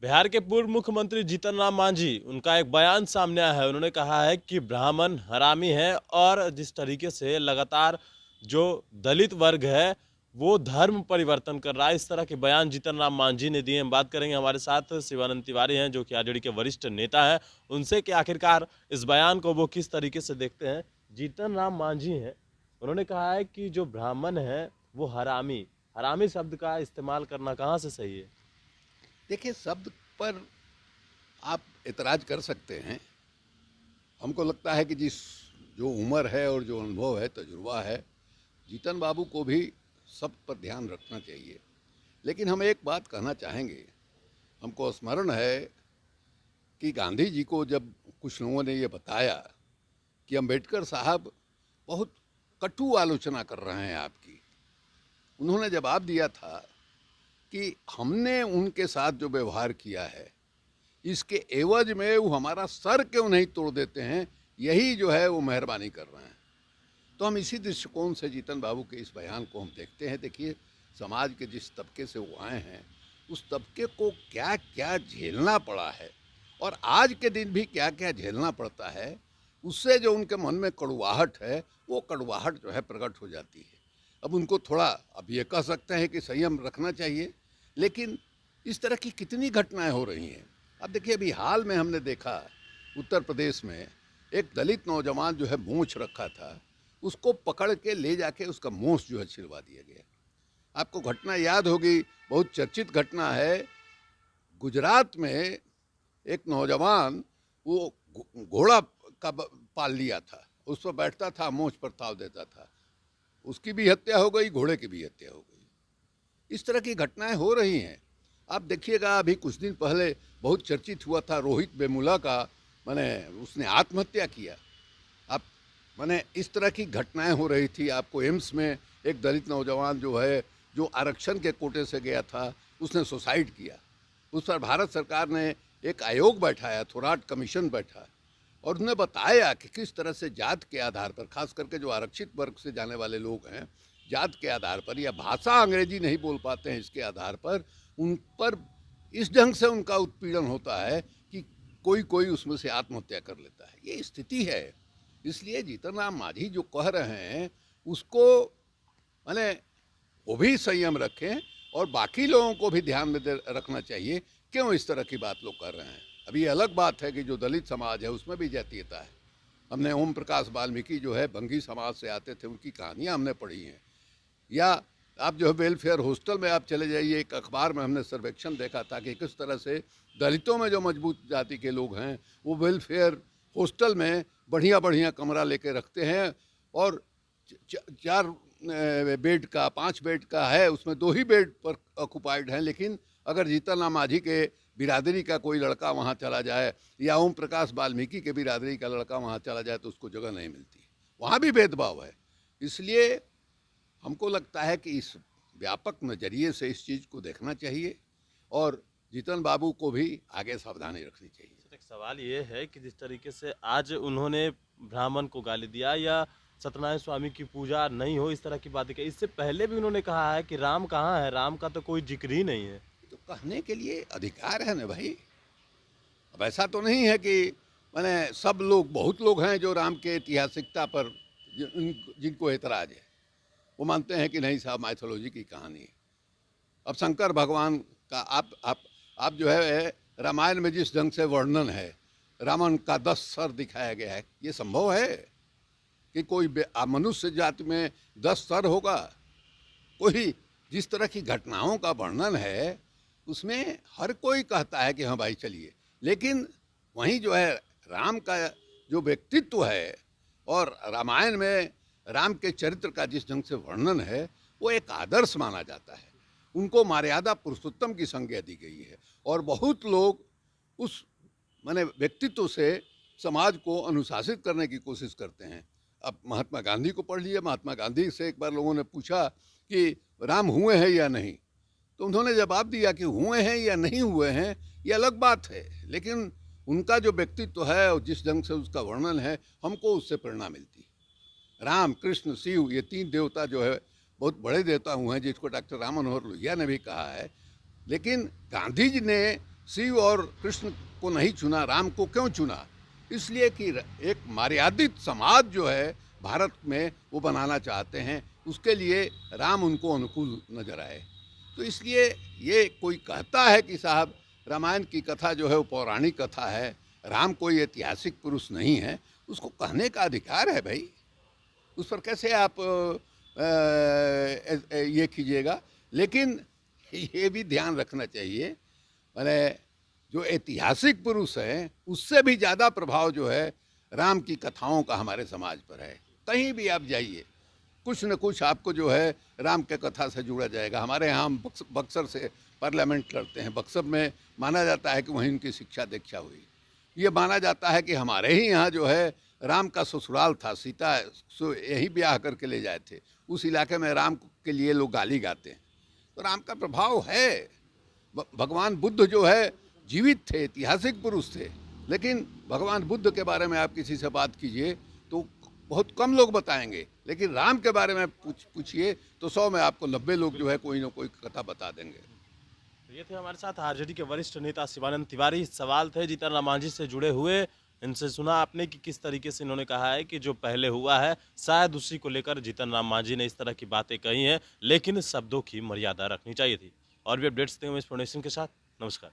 बिहार के पूर्व मुख्यमंत्री जीतन राम मांझी उनका एक बयान सामने आया है। उन्होंने कहा है कि ब्राह्मण हरामी है और जिस तरीके से लगातार जो दलित वर्ग है वो धर्म परिवर्तन कर रहा है, इस तरह के बयान जीतन राम मांझी ने दिए। हम बात करेंगे, हमारे साथ शिवानंद तिवारी हैं जो कि आरजेडी के वरिष्ठ नेता हैं, उनसे कि आखिरकार इस बयान को वो किस तरीके से देखते हैं। जीतन राम मांझी हैं, उन्होंने कहा है कि जो ब्राह्मण है वो हरामी, हरामी शब्द का इस्तेमाल करना कहाँ से सही है? देखिए, शब्द पर आप एतराज कर सकते हैं। हमको लगता है कि जिस जो उम्र है और जो अनुभव है, तजुर्बा है, जीतन बाबू को भी सब पर ध्यान रखना चाहिए। लेकिन हम एक बात कहना चाहेंगे। हमको स्मरण है कि गांधी जी को जब कुछ लोगों ने ये बताया कि अम्बेडकर साहब बहुत कटु आलोचना कर रहे हैं आपकी, उन्होंने जवाब दिया था कि हमने उनके साथ जो व्यवहार किया है, इसके एवज में वो हमारा सर क्यों नहीं तोड़ देते हैं, यही जो है वो मेहरबानी कर रहे हैं। तो हम इसी दृष्टिकोण से जीतन बाबू के इस बयान को हम देखते हैं। देखिए, समाज के जिस तबके से वो आए हैं, उस तबके को क्या क्या झेलना पड़ा है और आज के दिन भी क्या क्या झेलना पड़ता है, उससे जो उनके मन में कड़वाहट है, वो कड़वाहट जो है प्रकट हो जाती है। अब उनको थोड़ा, अब ये कह सकते हैं कि संयम रखना चाहिए, लेकिन इस तरह की कितनी घटनाएं हो रही हैं। अब देखिए, अभी हाल में हमने देखा उत्तर प्रदेश में एक दलित नौजवान जो है मूंछ रखा था, उसको पकड़ के ले जाके उसका मूंछ जो है छिलवा दिया गया। आपको घटना याद होगी, बहुत चर्चित घटना है। गुजरात में एक नौजवान वो घोड़ा का पाल लिया था, उस पर बैठता था, मूंछ पर ताव देता था। उसकी भी हत्या हो गई, घोड़े की भी हत्या हो गई। इस तरह की घटनाएं हो रही हैं। आप देखिएगा, अभी कुछ दिन पहले बहुत चर्चित हुआ था रोहित वेमुला का, माने उसने आत्महत्या किया। आप माने इस तरह की घटनाएं हो रही थी। आपको एम्स में एक दलित नौजवान जो है, जो आरक्षण के कोटे से गया था, उसने सुसाइड किया। उस पर भारत सरकार ने एक आयोग बैठाया, थोराट कमीशन बैठा, और उन्हें बताया कि किस तरह से जात के आधार पर, खास करके जो आरक्षित वर्ग से जाने वाले लोग हैं, जात के आधार पर या भाषा अंग्रेजी नहीं बोल पाते हैं, इसके आधार पर उन पर इस ढंग से उनका उत्पीड़न होता है कि कोई कोई उसमें से आत्महत्या कर लेता है। ये स्थिति है। इसलिए जीतन राम मांझी जो कह रहे हैं, उसको माने वो भी संयम रखें और बाकी लोगों को भी ध्यान में रखना चाहिए। क्यों इस तरह की बात लोग कर रहे हैं? अभी अलग बात है कि जो दलित समाज है उसमें भी जातीयता है। हमने ओम प्रकाश वाल्मीकि जो है बंगी समाज से आते थे, उनकी कहानियाँ हमने पढ़ी हैं। या आप जो है वेलफेयर हॉस्टल में आप चले जाइए, एक अखबार में हमने सर्वेक्षण देखा था कि किस तरह से दलितों में जो मजबूत जाति के लोग हैं, वो वेलफेयर हॉस्टल में बढ़िया बढ़िया कमरा लेके रखते हैं, और 4 बेड का, 5 बेड का है, उसमें 2 ही बेड पर ऑक्युपाइड हैं। लेकिन अगर जीतन राम मांझी के बिरादरी का कोई लड़का वहाँ चला जाए या ओम प्रकाश वाल्मीकि के बिरादरी का लड़का वहाँ चला जाए तो उसको जगह नहीं मिलती। वहाँ भी भेदभाव है। इसलिए हमको लगता है कि इस व्यापक नज़रिए से इस चीज़ को देखना चाहिए और जीतन बाबू को भी आगे सावधानी रखनी चाहिए। एक सवाल ये है कि जिस तरीके से आज उन्होंने ब्राह्मण को गाली दिया या सत्यनारायण स्वामी की पूजा नहीं हो, इस तरह की बातें कही, इससे पहले भी उन्होंने कहा है कि राम कहाँ है, राम का तो कोई जिक्र ही नहीं है। तो कहने के लिए अधिकार है ना भाई। अब ऐसा तो नहीं है कि मैंने सब लोग, बहुत लोग हैं जो राम के ऐतिहासिकता पर जिनको एतराज है, वो मानते हैं कि नहीं साहब, माइथोलॉजी की कहानी है। अब शंकर भगवान का आप जो है रामायण में जिस ढंग से वर्णन है, रावण का 10 सर दिखाया गया है, ये संभव है कि कोई मनुष्य जाति में 10 सर होगा? कोई जिस तरह की घटनाओं का वर्णन है, उसमें हर कोई कहता है कि हाँ भाई चलिए, लेकिन वहीं जो है राम का जो व्यक्तित्व है और रामायण में राम के चरित्र का जिस ढंग से वर्णन है, वो एक आदर्श माना जाता है। उनको मर्यादा पुरुषोत्तम की संज्ञा दी गई है और बहुत लोग उस माने व्यक्तित्व से समाज को अनुशासित करने की कोशिश करते हैं। अब महात्मा गांधी को पढ़ लिया। महात्मा गांधी से एक बार लोगों ने पूछा कि राम हुए हैं या नहीं, तो उन्होंने जवाब दिया कि हुए हैं या नहीं हुए हैं ये अलग बात है, लेकिन उनका जो व्यक्तित्व है और जिस ढंग से उसका वर्णन है, हमको उससे प्रेरणा मिलती है। राम, कृष्ण, शिव, ये 3 देवता जो है बहुत बड़े देवता हुए हैं, जिसको डॉक्टर राम मनोहर लोहिया ने भी कहा है। लेकिन गांधी जी ने शिव और कृष्ण को नहीं चुना, राम को क्यों चुना? इसलिए कि एक मर्यादित समाज जो है भारत में वो बनाना चाहते हैं, उसके लिए राम उनको अनुकूल नजर आए। तो इसलिए ये कोई कहता है कि साहब रामायण की कथा जो है वो पौराणिक कथा है, राम कोई ऐतिहासिक पुरुष नहीं है, उसको कहने का अधिकार है भाई। उस पर कैसे आप ये कीजिएगा। लेकिन ये भी ध्यान रखना चाहिए, मैंने जो ऐतिहासिक पुरुष हैं उससे भी ज़्यादा प्रभाव जो है राम की कथाओं का हमारे समाज पर है। कहीं भी आप जाइए, कुछ न कुछ आपको जो है राम के कथा से जुड़ा जाएगा। हमारे यहाँ हम बक्सर से पार्लियामेंट करते हैं। बक्सर में माना जाता है कि वहीं उनकी शिक्षा दीक्षा हुई। ये माना जाता है कि हमारे ही यहाँ जो है राम का ससुराल था, सीता यही ब्याह करके ले जाए थे। उस इलाके में राम के लिए लोग गाली गाते हैं। तो राम का प्रभाव है। भगवान बुद्ध जो है जीवित थे, ऐतिहासिक पुरुष थे, लेकिन भगवान बुद्ध के बारे में आप किसी से बात कीजिए तो बहुत कम लोग बताएंगे, लेकिन राम के बारे में पूछिए तो 100 में आपको 90 लोग जो है कोई ना कोई कथा बता देंगे। तो ये थे हमारे साथ आरजेडी के वरिष्ठ नेता शिवानंद तिवारी। सवाल थे जीतन राम मांझी से जुड़े हुए, इनसे सुना आपने कि किस तरीके से इन्होंने कहा है कि जो पहले हुआ है शायद उसी को लेकर जीतन राम मांझी ने इस तरह की बातें कही हैं, लेकिन शब्दों की मर्यादा रखनी चाहिए थी। और भी अपडेट्स थे इस फाउंडेशन के साथ। नमस्कार।